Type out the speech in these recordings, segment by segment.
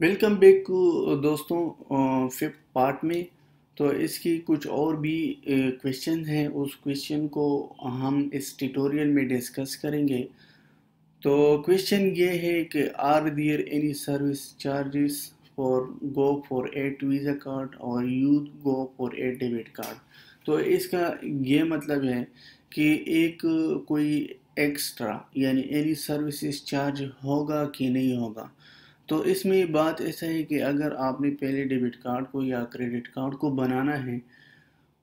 Welcome back دوستوں، fifth part میں تو اس کی کچھ اور بھی کویشچن ہیں. اس کویشچن کو ہم اس ٹیٹوریل میں ڈسکس کریں گے. تو کویشچن یہ ہے کہ are there any service charges for go for at visa card اور you go for at debit card. تو اس کا یہ مطلب ہے کہ ایک کوئی ایکسٹرا یعنی اینی سروسز چارج ہوگا کہ نہیں ہوگا. تو اس میں بات ایسا ہے کہ اگر آپ نے پہلے ڈیبٹ کارڈ کو یا کریڈٹ کارڈ کو بنانا ہے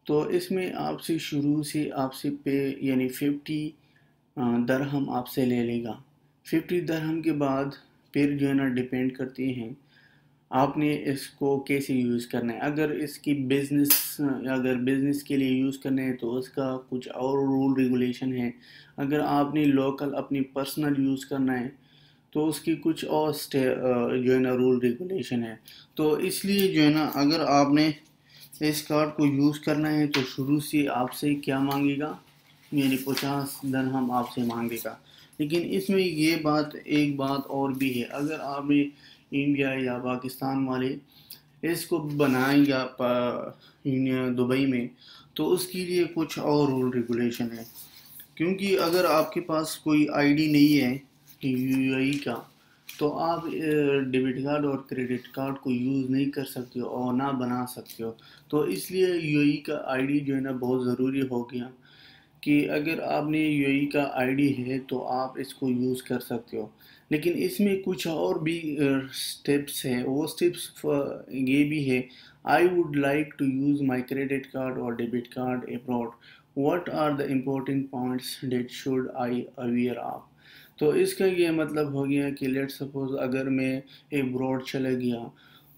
تو اس میں آپ سے شروع سے آپ سے پے یعنی 50 درہم آپ سے لے لے گا. 50 درہم کے بعد پھر جو ہے نا ڈیپینڈ کرتی ہیں آپ نے اس کو کیسے یوز کرنا ہے. اگر اس کی بزنس کے لیے یوز کرنا ہے تو اس کا کچھ اور رول ریگولیشن ہے. اگر آپ نے لوکل اپنی پرسنل یوز کرنا ہے تو اس کی کچھ اور جو ہے نا رول ریگولیشن ہے. تو اس لیے جو ہے نا اگر آپ نے اس کارڈ کو یوز کرنا ہے تو شروع سے آپ سے کیا مانگے گا، یعنی 50 درہم آپ سے مانگے گا. لیکن اس میں ایک بات اور بھی ہے. اگر آپ نے انڈیا یا پاکستان والے اس کو بنائیں یا دبئی میں تو اس کے لیے کچھ اور رول ریگولیشن ہے. کیونکہ اگر آپ کے پاس کوئی آئی ڈی نہیں ہے یو اے ای کا تو آپ ڈیبٹ کارڈ اور کریڈٹ کارڈ کو یوز نہیں کر سکتے ہو اور نہ بنا سکتے ہو. تو اس لیے یو اے ای کا آئی ڈی جو ہے نا بہت ضروری ہو گیا کہ اگر آپ نے یو اے ای کا آئی ڈی ہے تو آپ اس کو یوز کر سکتے ہو. لیکن اس میں کچھ اور بھی سٹیپس ہیں. وہ سٹیپس یہ بھی ہے: I would like to use my credit card اور debit card abroad. What are the important points that should I aware of. تو اس کا یہ مطلب ہو گیا کہ لیٹ سپوز اگر میں ابراڈ چلا گیا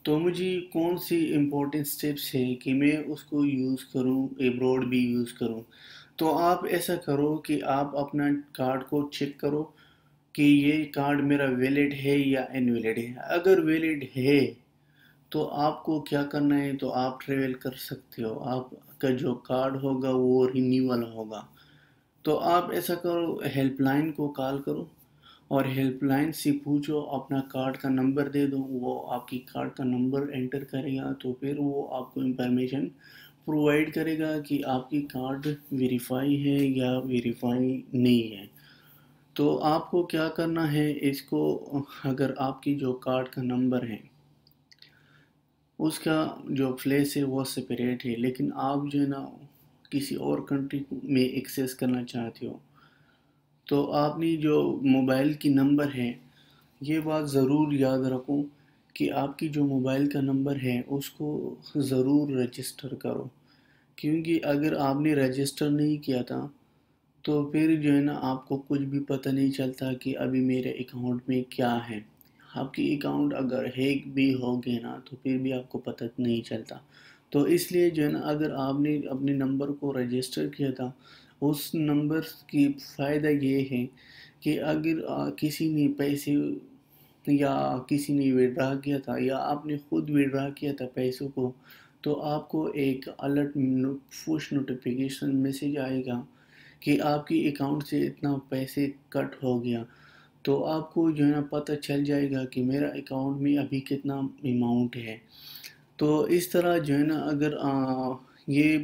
تو مجھے کون سی امپورٹنٹ سٹیپس ہیں کہ میں اس کو یوز کروں، ابراڈ بھی یوز کروں. تو آپ ایسا کرو کہ آپ اپنا کارڈ کو چیک کرو کہ یہ کارڈ میرا ویلڈ ہے یا انویلڈ ہے. اگر ویلڈ ہے تو آپ کو کیا کرنا ہے، تو آپ ٹریول کر سکتے ہو. آپ کا جو کارڈ ہوگا وہ رینیول ہوگا. تو آپ ایسا کرو، ہیلپ لائن کو کال کرو اور ہیلپ لائن سے پوچھو، اپنا کارڈ کا نمبر دے دو. وہ آپ کی کارڈ کا نمبر انٹر کرے گا تو پھر وہ آپ کو انفارمیشن پرووائڈ کرے گا کہ آپ کی کارڈ ویریفائی ہے یا ویریفائی نہیں ہے. تو آپ کو کیا کرنا ہے، اس کو اگر آپ کی جو کارڈ کا نمبر ہے اس کا جو پلیس ہے وہ سپریٹ ہے، لیکن آپ جو ہے نا کسی اور کنٹری میں ایکسیس کرنا چاہتے ہو تو آپ نے جو موبائل کی نمبر ہے، یہ بات ضرور یاد رکھو کہ آپ کی جو موبائل کا نمبر ہے اس کو ضرور رجسٹر کرو. کیونکہ اگر آپ نے رجسٹر نہیں کیا تھا تو پھر جو ہے نا آپ کو کچھ بھی پتہ نہیں چلتا کہ ابھی میرے اکاؤنٹ میں کیا ہے. آپ کی اکاؤنٹ اگر ہیک بھی ہو گئے نا تو پھر بھی آپ کو پتہ نہیں چلتا. تو اس لیے جو ہے نا اگر آپ نے اپنے نمبر کو رجسٹر کیا تھا، اس نمبر کی فائدہ یہ ہے کہ اگر کسی نے پیسے یا کسی نے وڈرا کیا تھا یا آپ نے خود وڈرا کیا تھا پیسوں کو تو آپ کو ایک الرٹ پش نوٹیفیکیشن میسیج آئے گا کہ آپ کی اکاؤنٹ سے اتنا پیسے کٹ ہو گیا. تو آپ کو جو ہے نا پتہ چل جائے گا کہ میرا اکاؤنٹ میں ابھی کتنا اماؤنٹ ہے. تو اس طرح جو ہے نا اگر یہ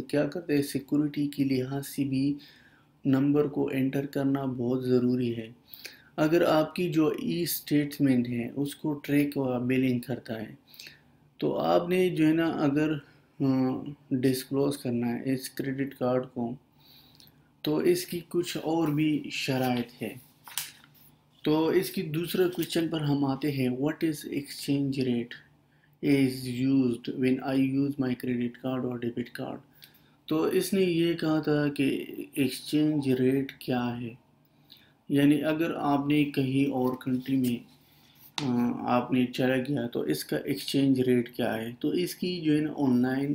کیا کرتے ہیں، سیکورٹی کی لحاظ سے بھی نمبر کو انٹر کرنا بہت ضروری ہے. اگر آپ کی جو ای اسٹیٹمنٹ ہے اس کو ٹریک و بلنگ کرتا ہے تو آپ نے جو ہے نا اگر ڈسکلوز کرنا ہے اس کریڈٹ کارڈ کو تو اس کی کچھ اور بھی شرائط ہے. تو اس کی دوسرے کویشچن پر ہم آتے ہیں: what is exchange rate is used when I use my credit card or debit card. تو اس نے یہ کہا تھا کہ ایکسچینج ریٹ کیا ہے، یعنی اگر آپ نے کہیں اور کنٹری میں آپ نے چلا گیا تو اس کا ایکسچینج ریٹ کیا ہے. تو اس کی جو ہے نا آن لائن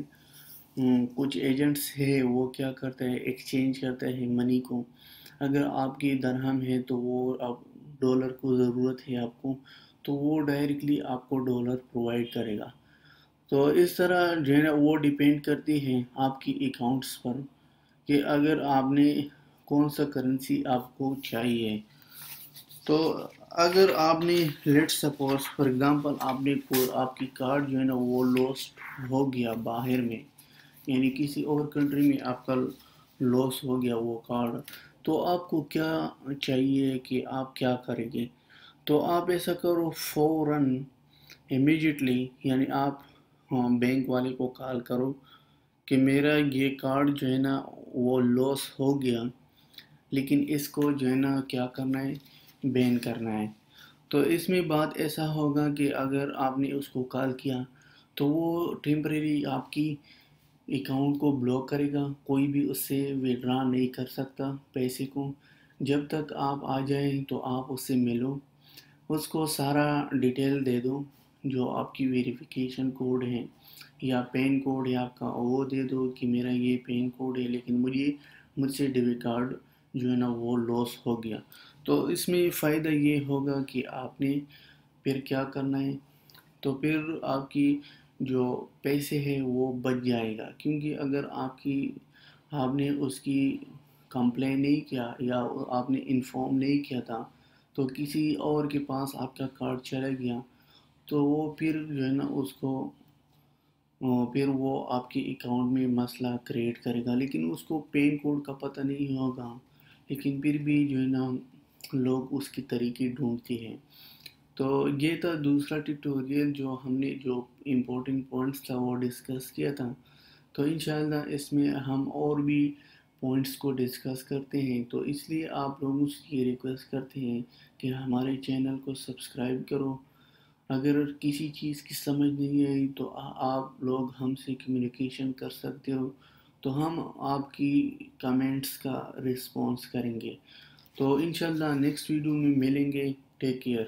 کچھ ایجنٹس ہے وہ کیا کرتے ہیں، ایکسچینج کرتے ہیں منی کو. اگر آپ کی درہم ہے تو وہ اب ڈالر کو ضرورت ہے آپ کو تو وہ ڈائریکٹلی آپ کو ڈالر پرووائڈ کرے گا. تو اس طرح جو ہے نا وہ ڈیپینڈ کرتی ہے آپ کی اکاؤنٹس پر کہ اگر آپ نے کون سا کرنسی آپ کو چاہیے. تو اگر آپ نے لیٹ سپوز فار ایگزامپل آپ کی کارڈ جو ہے نا وہ لوسٹ ہو گیا باہر میں، یعنی کسی اور کنٹری میں آپ کا لاس ہو گیا وہ کارڈ، تو آپ کو کیا چاہیے کہ آپ کیا کریں گے؟ تو آپ ایسا کرو فوراً امیجیٹلی، یعنی آپ بینک والے کو کال کرو کہ میرا یہ کارڈ جو ہے نا وہ لاس ہو گیا، لیکن اس کو جو ہے نا کیا کرنا ہے، بین کرنا ہے۔ تو اس میں بات ایسا ہوگا کہ اگر آپ نے اس کو کال کیا تو وہ ٹیمپریری آپ کی اکاؤنٹ کو بلاک کرے گا، کوئی بھی اس سے وڈرا نہیں کر سکتا پیسے کو۔ جب تک آپ آ جائیں تو آپ اس سے ملو، اس کو سارا ڈیٹیل دے دو، جو آپ کی ویریفیکیشن کوڈ ہے یا پین کوڈ ہے آپ کا، وہ دے دو کہ میرا یہ پین کوڈ ہے لیکن مجھ سے ڈیبٹ کارڈ جو ہے نا وہ لاس ہو گیا۔ تو اس میں فائدہ یہ ہوگا کہ آپ نے پھر کیا کرنا ہے، تو پھر آپ کی جو پیسے ہے وہ بچ جائے گا، کیونکہ اگر آپ نے اس کی کمپلین نہیں کیا یا آپ نے انفارم نہیں کیا تھا تو کسی اور کے پاس آپ کا کارڈ چلا گیا، تو وہ پھر جو ہے نا پھر وہ آپ کے اکاؤنٹ میں مسئلہ کریٹ کرے گا، لیکن اس کو پین کوڈ کا پتہ نہیں ہوگا، لیکن پھر بھی جو ہے نا لوگ اس کی طریقے ڈھونڈتے ہیں۔ تو یہ تھا دوسرا ٹیٹوریل جو ہم نے جو امپورٹنٹ پوائنٹس تھا وہ ڈسکس کیا تھا۔ تو انشاءاللہ اس میں ہم اور بھی پوائنٹس کو ڈسکس کرتے ہیں، تو اس لیے آپ لوگوں سے یہ ریکویسٹ کرتے ہیں کہ ہمارے چینل کو سبسکرائب کرو۔ اگر کسی چیز کی سمجھ نہیں آئی تو آپ لوگ ہم سے کمیونیکیشن کر سکتے ہو، تو ہم آپ کی کمنٹس کا رسپانس کریں گے۔ تو انشاءاللہ نیکسٹ ویڈیو میں ملیں گے۔ Take care.